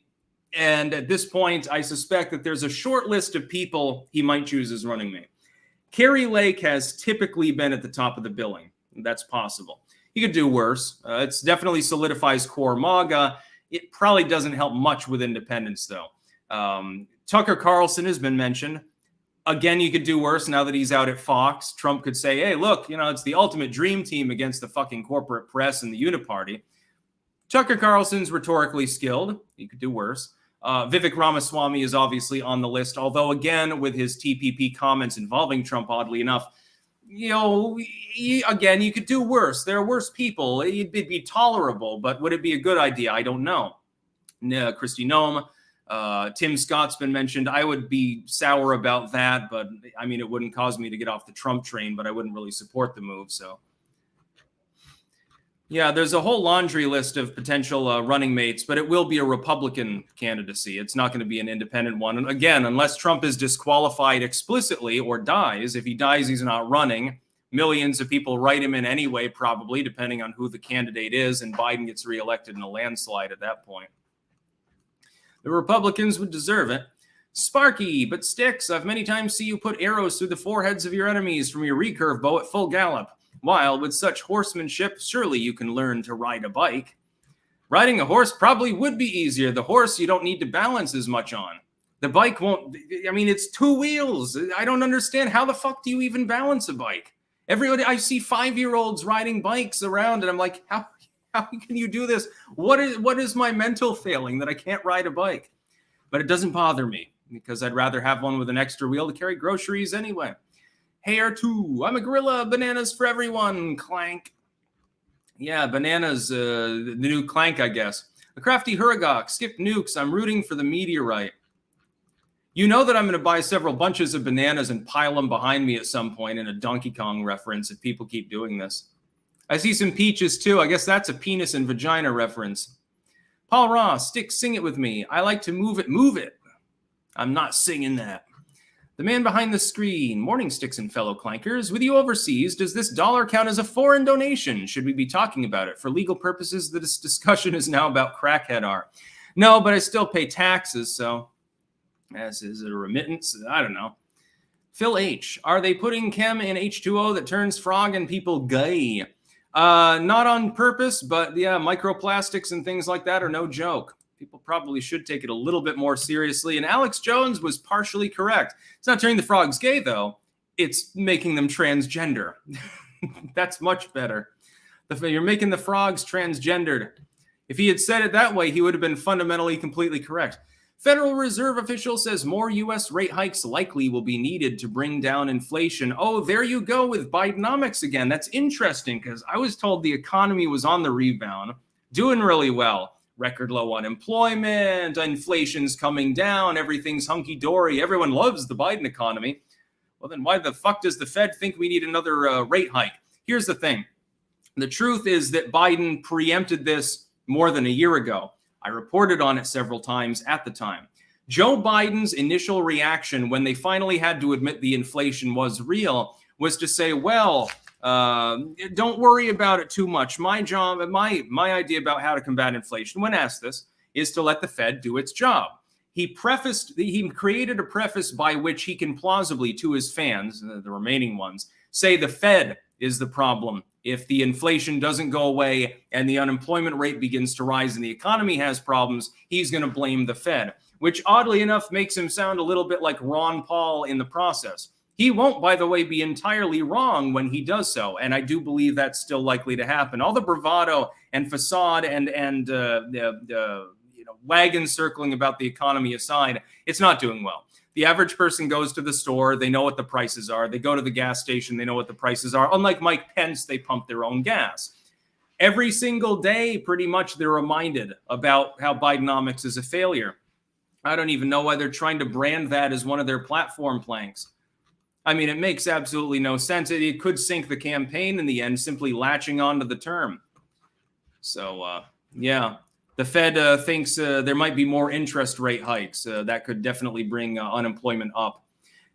Speaker 1: And at this point, I suspect that there's a short list of people he might choose as running mate. Kerry Lake has typically been at the top of the billing. That's possible. He could do worse. It definitely solidifies core MAGA. It probably doesn't help much with independents, though. Tucker Carlson has been mentioned. Again, you could do worse now that he's out at Fox. Trump could say, hey, look, it's the ultimate dream team against the fucking corporate press and the Uniparty. Tucker Carlson's rhetorically skilled. He could do worse. Vivek Ramaswamy is obviously on the list, although again, with his TPP comments involving Trump, oddly enough, again, you could do worse. There are worse people. It'd be tolerable, but would it be a good idea? I don't know. Kristi Noem, Tim Scott's been mentioned. I would be sour about that, but I mean, it wouldn't cause me to get off the Trump train, but I wouldn't really support the move. So, yeah, there's a whole laundry list of potential running mates, but it will be a Republican candidacy. It's not going to be an independent one. And again, unless Trump is disqualified explicitly or dies, if he dies, he's not running. Millions of people write him in anyway, probably, depending on who the candidate is, and Biden gets reelected in a landslide at that point. The Republicans would deserve it. Sparky, but Sticks, I've many times seen you put arrows through the foreheads of your enemies from your recurve bow at full gallop. While with such horsemanship, surely you can learn to ride a bike. Riding a horse probably would be easier. The horse you don't need to balance as much on. The bike won't. I mean, it's two wheels. I don't understand. How the fuck do you even balance a bike? Everybody, I see 5-year-olds riding bikes around, and I'm like, how can you do this? What is my mental failing that I can't ride a bike? But it doesn't bother me because I'd rather have one with an extra wheel to carry groceries anyway. Hey, R2, I'm a gorilla. Bananas for everyone. Clank. Yeah, bananas, the new Clank, I guess. A crafty Huragok. Skip nukes. I'm rooting for the meteorite. You know that I'm going to buy several bunches of bananas and pile them behind me at some point in a Donkey Kong reference if people keep doing this. I see some peaches, too. I guess that's a penis and vagina reference. Paul Ross, Stick, sing it with me. I like to move it, move it. I'm not singing that. The man behind the screen, morning Sticks and fellow clankers. With you overseas, does this dollar count as a foreign donation? Should we be talking about it? For legal purposes, this discussion is now about crackhead art. No, but I still pay taxes, so as is it a remittance? I don't know. Phil H, are they putting chem in H2O that turns frog and people gay? Not on purpose, but yeah, microplastics and things like that are no joke. People probably should take it a little bit more seriously. And Alex Jones was partially correct. It's not turning the frogs gay, though. It's making them transgender. That's much better. You're making the frogs transgendered. If he had said it that way, he would have been fundamentally completely correct. Federal Reserve official says more U.S. rate hikes likely will be needed to bring down inflation. Oh, there you go with Bidenomics again. That's interesting because I was told the economy was on the rebound, doing really well. Record low unemployment, inflation's coming down, everything's hunky-dory. Everyone loves the Biden economy. Well, then why the fuck does the Fed think we need another rate hike? Here's the thing. The truth is that Biden preempted this more than a year ago. I reported on it several times at the time. Joe Biden's initial reaction when they finally had to admit the inflation was real was to say, well, don't worry about it too much. My job, my idea about how to combat inflation, when asked this, is to let the Fed do its job. He created a preface by which he can plausibly, to his fans, the remaining ones, say the Fed is the problem. If the inflation doesn't go away and the unemployment rate begins to rise and the economy has problems, he's going to blame the Fed, which oddly enough makes him sound a little bit like Ron Paul in the process. He won't, by the way, be entirely wrong when he does so, and I do believe that's still likely to happen. All the bravado and facade and wagon circling about the economy aside, it's not doing well. The average person goes to the store, they know what the prices are. They go to the gas station, they know what the prices are. Unlike Mike Pence, they pump their own gas. Every single day, pretty much, they're reminded about how Bidenomics is a failure. I don't even know why they're trying to brand that as one of their platform planks. I mean, it makes absolutely no sense. It could sink the campaign in the end, simply latching onto the term. So, yeah, the Fed thinks there might be more interest rate hikes. That could definitely bring unemployment up.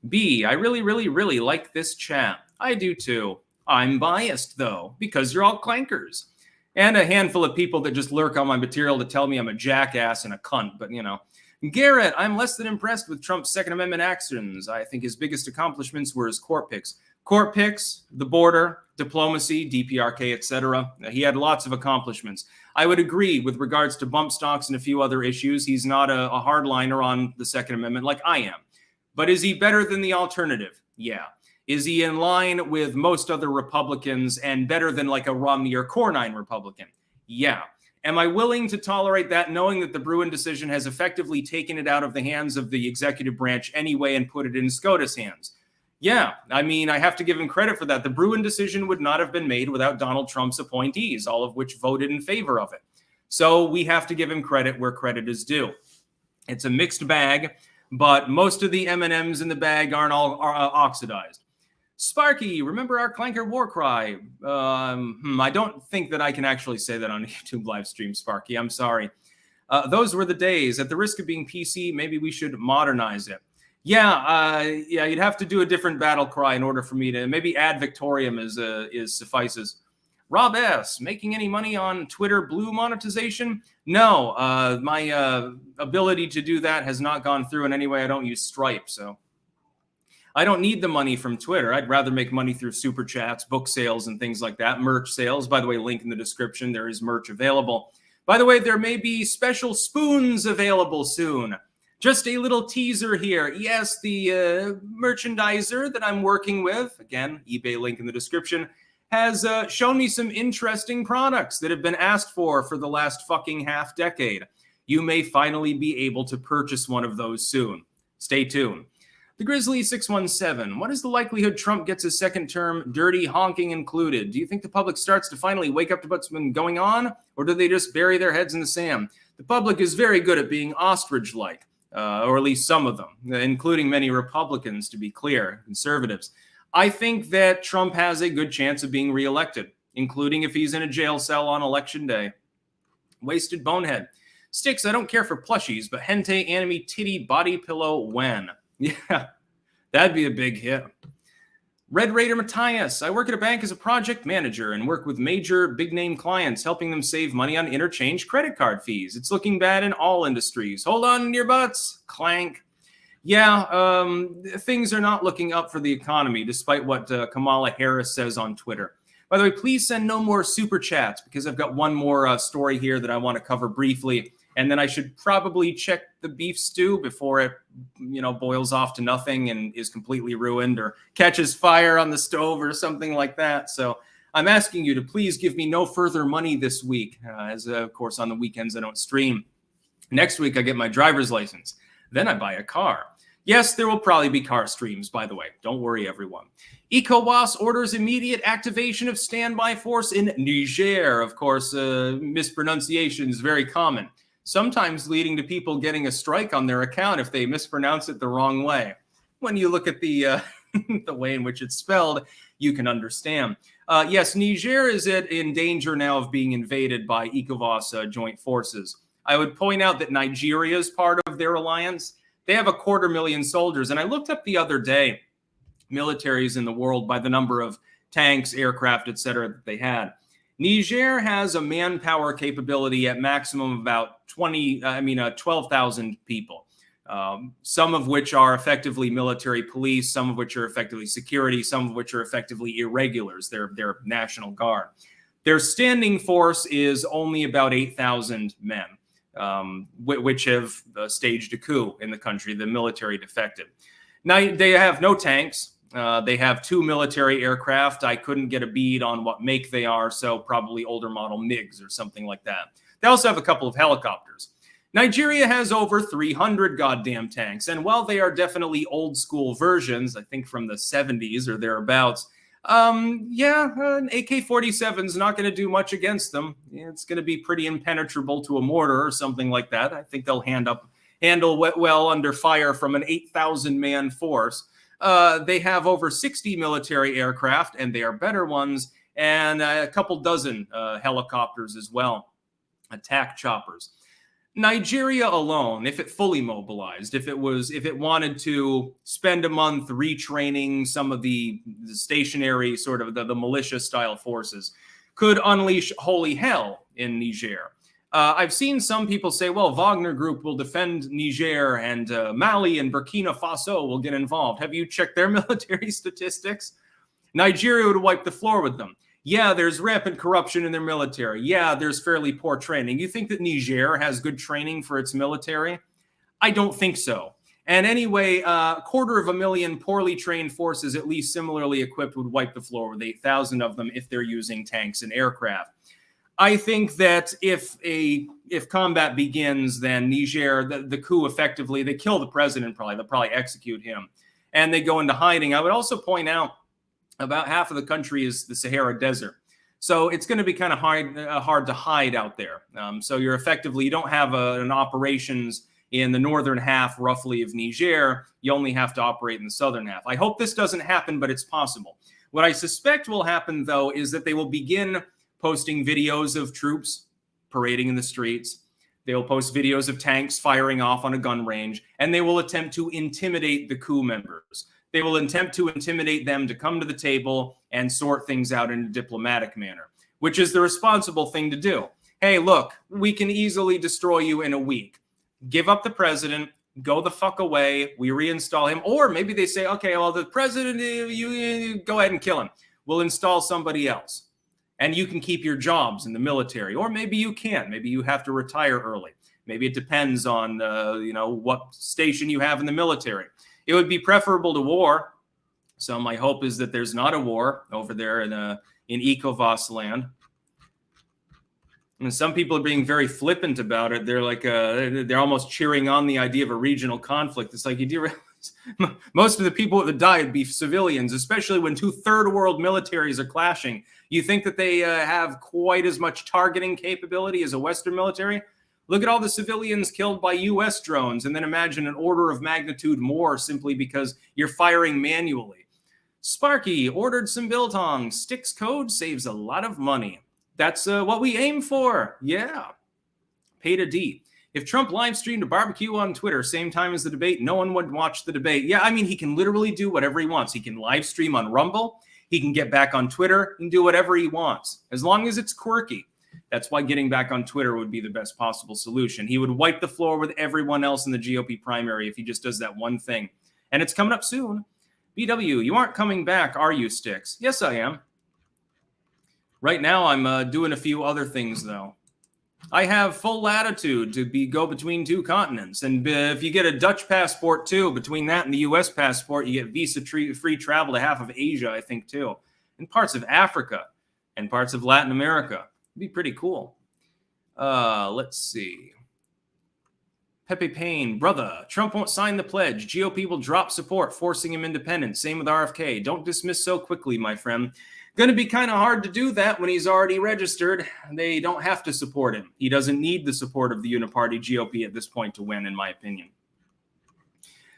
Speaker 1: B, I really, really, really like this chat. I do too. I'm biased, though, because you're all clankers. And a handful of people that just lurk on my material to tell me I'm a jackass and a cunt, but, you know. Garrett, I'm less than impressed with Trump's Second Amendment actions. I think his biggest accomplishments were his court picks. Court picks, the border, diplomacy, DPRK, etc. He had lots of accomplishments. I would agree with regards to bump stocks and a few other issues. He's not a hardliner on the Second Amendment like I am. But is he better than the alternative? Yeah. Is he in line with most other Republicans and better than like a Romney or Cornyn Republican? Yeah. Am I willing to tolerate that, knowing that the Bruin decision has effectively taken it out of the hands of the executive branch anyway and put it in SCOTUS hands? Yeah, I mean, I have to give him credit for that. The Bruin decision would not have been made without Donald Trump's appointees, all of which voted in favor of it. So we have to give him credit where credit is due. It's a mixed bag, but most of the M&Ms in the bag aren't all oxidized. Sparky, remember our Clanker war cry? I don't think that I can actually say that on a YouTube live stream, Sparky. I'm sorry. Those were the days. At the risk of being PC, maybe we should modernize it. Yeah, you'd have to do a different battle cry in order for me to maybe ad Victoriam is suffices. Rob S, making any money on Twitter Blue monetization? No, my ability to do that has not gone through in any way. I don't use Stripe, so I don't need the money from Twitter. I'd rather make money through Superchats, book sales, and things like that. Merch sales, by the way, link in the description. There is merch available. By the way, there may be special spoons available soon. Just a little teaser here. Yes, the merchandiser that I'm working with, again, eBay link in the description, has shown me some interesting products that have been asked for the last fucking half decade. You may finally be able to purchase one of those soon. Stay tuned. The Grizzly 617. What is the likelihood Trump gets his second term, dirty honking included? Do you think the public starts to finally wake up to what's been going on, or do they just bury their heads in the sand? The public is very good at being ostrich-like, or at least some of them, including many Republicans, to be clear, conservatives. I think that Trump has a good chance of being reelected, including if he's in a jail cell on election day. Wasted bonehead. Sticks, I don't care for plushies, but hentai anime titty body pillow when? Yeah, that'd be a big hit. Red Raider Matthias, I work at a bank as a project manager and work with major big-name clients, helping them save money on interchange credit card fees. It's looking bad in all industries. Hold on to your butts. Clank. Yeah, things are not looking up for the economy, despite what Kamala Harris says on Twitter. By the way, please send no more super chats, because I've got one more story here that I want to cover briefly, and then I should probably check the beef stew before it, boils off to nothing and is completely ruined or catches fire on the stove or something like that. So I'm asking you to please give me no further money this week, as of course on the weekends I don't stream. Next week I get my driver's license. Then I buy a car. Yes, there will probably be car streams, by the way. Don't worry, everyone. ECOWAS orders immediate activation of standby force in Niger. Of course, mispronunciation is very common, sometimes leading to people getting a strike on their account if they mispronounce it the wrong way. When you look at the the way in which it's spelled, you can understand. Yes, Niger is in danger now of being invaded by ECOWAS joint forces. I would point out that Nigeria is part of their alliance. They have 250,000 soldiers. And I looked up the other day, militaries in the world by the number of tanks, aircraft, etc. that they had. Niger has a manpower capability at maximum of about 12,000 people, some of which are effectively military police, some of which are effectively security, some of which are effectively irregulars. They're National Guard. Their standing force is only about 8,000 men. Which have staged a coup in the country, the military defected. Now, they have no tanks. They have 2 military aircraft. I couldn't get a bead on what make they are, so probably older model MiGs or something like that. They also have a couple of helicopters. Nigeria has over 300 goddamn tanks, and while they are definitely old school versions, I think from the 70s or thereabouts, an AK-47 is not going to do much against them. It's going to be pretty impenetrable to a mortar or something like that. I think they'll handle well under fire from an 8,000-man force. They have over 60 military aircraft, and they are better ones, and a couple dozen helicopters as well, attack choppers. Nigeria alone, if it fully mobilized, if it wanted to spend a month retraining some of the stationary sort of the militia style forces, could unleash holy hell in Niger. I've seen some people say, well, Wagner Group will defend Niger and Mali and Burkina Faso will get involved. Have you checked their military statistics? Nigeria would wipe the floor with them. Yeah, there's rampant corruption in their military. Yeah, there's fairly poor training. You think that Niger has good training for its military? I don't think so. And anyway, 250,000 poorly trained forces, at least similarly equipped, would wipe the floor with 8,000 of them if they're using tanks and aircraft. I think that if combat begins, then Niger, the coup effectively, they kill the president probably. They'll probably execute him. And they go into hiding. I would also point out about half of the country is the Sahara Desert. So it's going to be kind of hard to hide out there. So you don't have an operations in the northern half, roughly, of Niger. You only have to operate in the southern half. I hope this doesn't happen, but it's possible. What I suspect will happen, though, is that they will begin posting videos of troops parading in the streets. They will post videos of tanks firing off on a gun range, and they will attempt to intimidate the coup members. They will attempt to intimidate them to come to the table and sort things out in a diplomatic manner, which is the responsible thing to do. Hey, look, we can easily destroy you in a week. Give up the president, go the fuck away, we reinstall him. Or maybe they say, okay, well, the president, you go ahead and kill him. We'll install somebody else. And you can keep your jobs in the military. Or maybe you can't. Maybe you have to retire early. Maybe it depends on, what station you have in the military. It would be preferable to war. So my hope is that there's not a war over there in ECOWAS land. And some people are being very flippant about it. They're like, they're almost cheering on the idea of a regional conflict. It's like, you do realize most of the people that die would be civilians, especially when two third world militaries are clashing. You think that they have quite as much targeting capability as a Western military? Look at all the civilians killed by U.S. drones, and then imagine an order of magnitude more simply because you're firing manually. Sparky ordered some biltong. Sticks code saves a lot of money. That's what we aim for. Yeah. Pay to D. If Trump live streamed a barbecue on Twitter same time as the debate, no one would watch the debate. Yeah, I mean, he can literally do whatever he wants. He can live stream on Rumble. He can get back on Twitter and do whatever he wants, as long as it's quirky. That's why getting back on Twitter would be the best possible solution. He would wipe the floor with everyone else in the GOP primary if he just does that one thing. And it's coming up soon. BW, you aren't coming back, are you, Sticks? Yes, I am. Right now, I'm doing a few other things, though. I have full latitude to go between two continents. And if you get a Dutch passport, too, between that and the U.S. passport, you get visa-free travel to half of Asia, I think, too. And parts of Africa and parts of Latin America. It'd be pretty cool. Let's see. Pepe Payne, brother, Trump won't sign the pledge. GOP will drop support, forcing him independent. Same with RFK. Don't dismiss so quickly, my friend. Going to be kind of hard to do that when he's already registered. They don't have to support him. He doesn't need the support of the uniparty GOP at this point to win, in my opinion.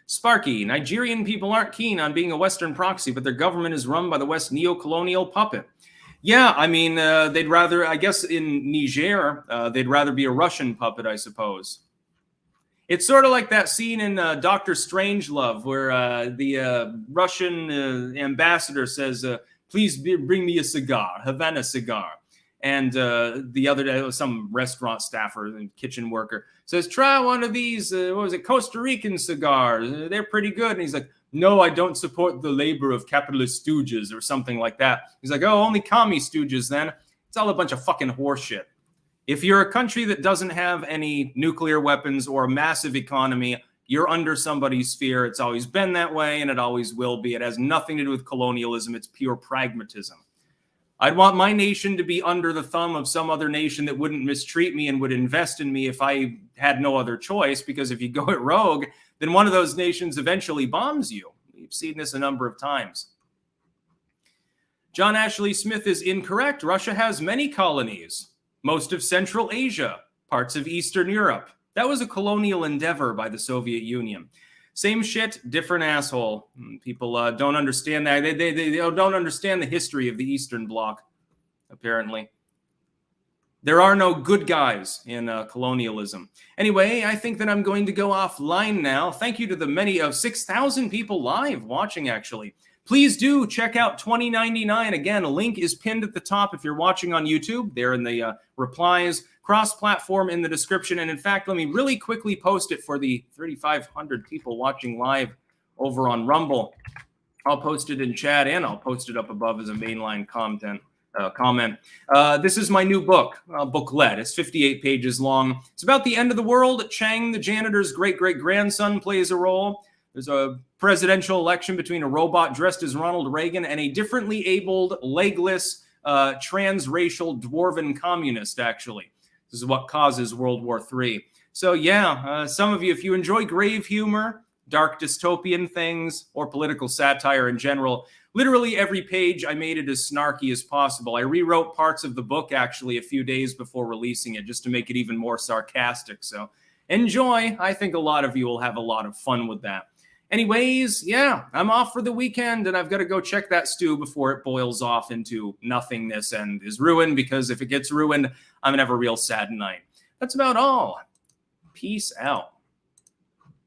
Speaker 1: Sparky, Nigerian people aren't keen on being a Western proxy, but their government is run by the West neo-colonial puppet. Yeah, I mean, they'd rather, I guess in Niger, they'd rather be a Russian puppet, I suppose. It's sort of like that scene in Dr. Strangelove where the Russian ambassador says, please bring me a cigar, Havana cigar. And the other day, some restaurant staffer and kitchen worker says, try one of these, Costa Rican cigars. They're pretty good. And he's like, no, I don't support the labor of capitalist stooges or something like that. He's like, oh, only commie stooges then. It's all a bunch of fucking horseshit. If you're a country that doesn't have any nuclear weapons or a massive economy, you're under somebody's fear. It's always been that way, and it always will be. It has nothing to do with colonialism. It's pure pragmatism. I'd want my nation to be under the thumb of some other nation that wouldn't mistreat me and would invest in me if I had no other choice, because if you go it rogue, then one of those nations eventually bombs you. We've seen this a number of times. John Ashley Smith is incorrect. Russia has many colonies. Most of Central Asia, parts of Eastern Europe. That was a colonial endeavor by the Soviet Union. Same shit, different asshole. People don't understand that. They don't understand the history of the Eastern Bloc, apparently. There are no good guys in colonialism. Anyway, I think that I'm going to go offline now. Thank you to the many of 6,000 people live watching, actually. Please do check out 2099. Again, a link is pinned at the top if you're watching on YouTube. There in the replies, cross-platform in the description. And in fact, let me really quickly post it for the 3,500 people watching live over on Rumble. I'll post it in chat and I'll post it up above as a mainline comment. This is my new book, booklet. It's 58 pages long. It's about the end of the world. Chang, the janitor's great-great-grandson, plays a role. There's a presidential election between a robot dressed as Ronald Reagan and a differently abled, legless transracial dwarven communist, actually. This is what causes World War III. So yeah, some of you, if you enjoy grave humor, dark dystopian things, or political satire in general, literally every page I made it as snarky as possible. I rewrote parts of the book actually a few days before releasing it just to make it even more sarcastic. So enjoy. I think a lot of you will have a lot of fun with that. Anyways, yeah, I'm off for the weekend and I've got to go check that stew before it boils off into nothingness and is ruined, because if it gets ruined, I'm going to have a real sad night. That's about all. Peace out.